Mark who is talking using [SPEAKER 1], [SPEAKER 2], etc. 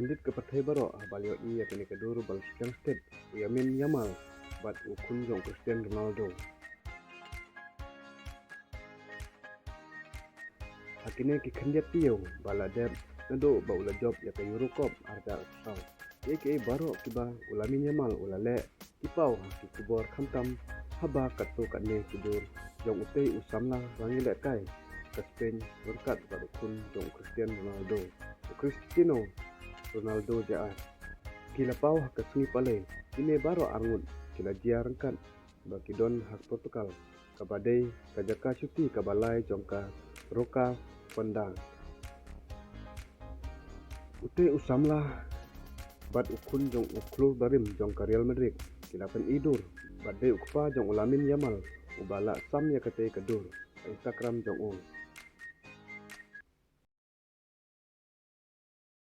[SPEAKER 1] kendit ke partai baro balio ia kini kedur bal State Yamin Yamal bat ukun jong Cristiano Ronaldo. Hakine ki kendit piau balader nado ba ula job ya ke Eurocup arda usau. Eke baro kiba ulamin Yamal ulale kipau ki kubor khamtam haba katu katne kudur jong utei usamla rangile kai ke Spain berkat badukun jong Cristiano Ronaldo jaat kila pau hak sungi pale kine baro arngun kila jia rengkat bagi don hak Portugal kabadai kajaka cuti kabalai jongka roka pendang utei usamla bad ukun jong uklu barim jong ka Real Madrid kila pen idur badai ukpa jong ulamin Yamal ubala sam ya kate kedur Instagram jong